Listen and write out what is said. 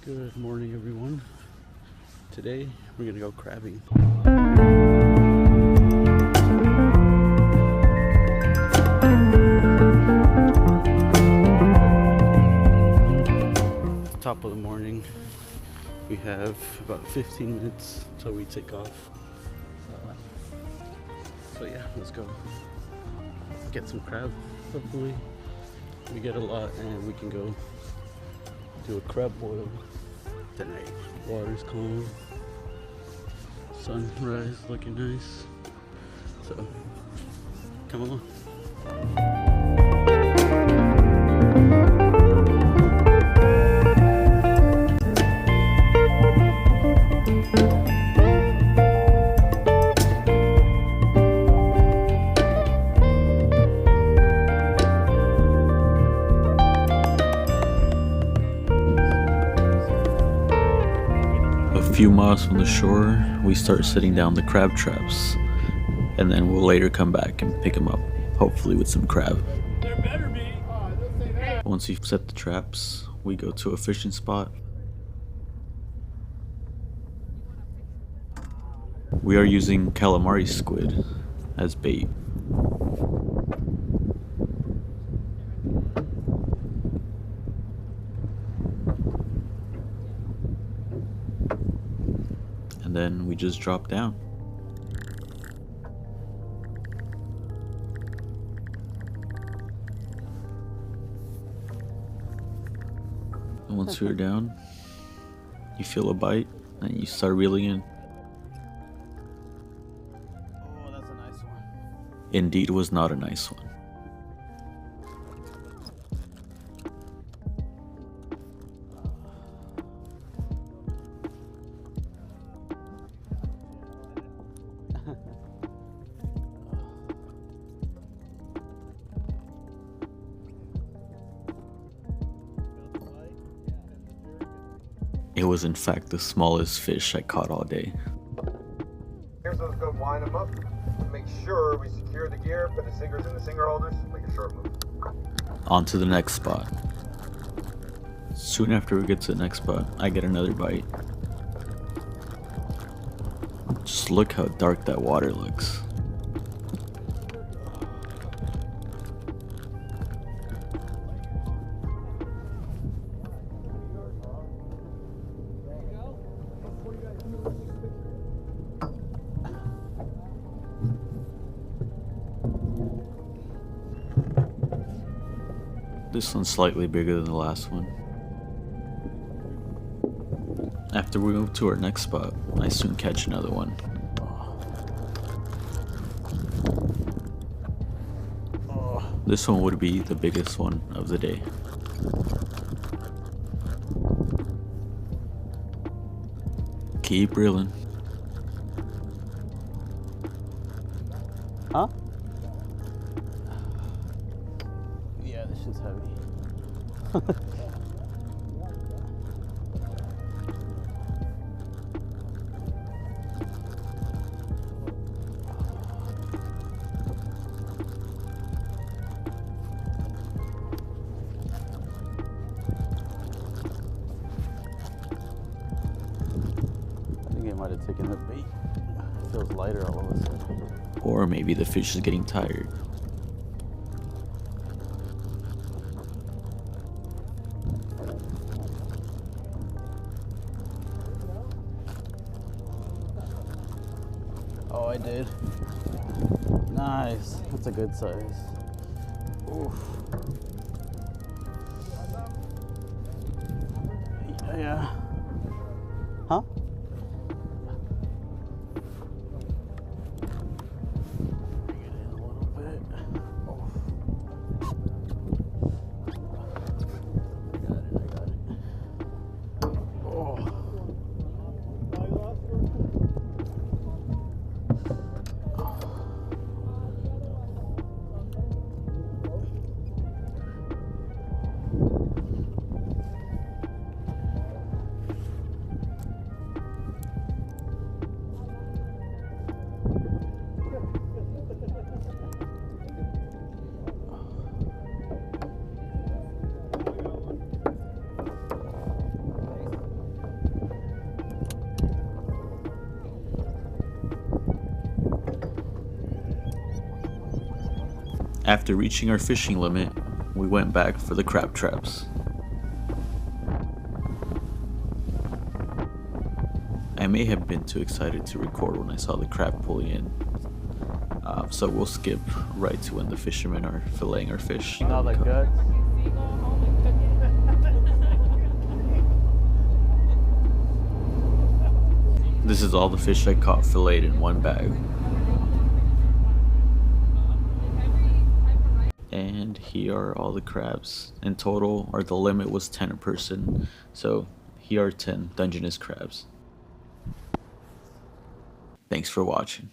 Good morning, everyone. Today we're gonna go crabbing. Top of the morning. We have about 15 minutes till we take off. So yeah, let's go get some crab. Hopefully we get a lot and we can go do a crab boil tonight. Water's calm, sunrise looking nice, so come along. A few miles from the shore, we start setting down the crab traps, and then we'll later come back and pick them up, hopefully with some crab. There better be. Once we've set the traps, we go to a fishing spot. We are using calamari squid as bait. And then we just drop down. And once you're down, you feel a bite and you start reeling in. Oh, that's a nice one. Indeed, it was not a nice one. It was in fact the smallest fish I caught all day. Here's those go wind them up. Make sure we secure the gear, put the sinkers in the sinker holders, make a sharp move. On to the next spot. Soon after we get to the next spot, I get another bite. Just look how dark that water looks. This one's slightly bigger than the last one. After we move to our next spot, I soon catch another one. This one would be the biggest one of the day. Keep reeling. Huh? Yeah, this shit's heavy. I think I might have taken the bait. It feels lighter all of a sudden. Or maybe the fish is getting tired. Oh, I did. Nice. That's a good size. Oof. Yeah. Huh? Bring it in a little bit. Oh. I got it. Oh. After reaching our fishing limit, we went back for the crab traps. I may have been too excited to record when I saw the crab pulling in, so we'll skip right to when the fishermen are filleting our fish. All the guts. This is all the fish I caught filleted in one bag. And here are all the crabs. In total, the limit was 10 a person, so here are 10 Dungeness crabs. Thanks for watching.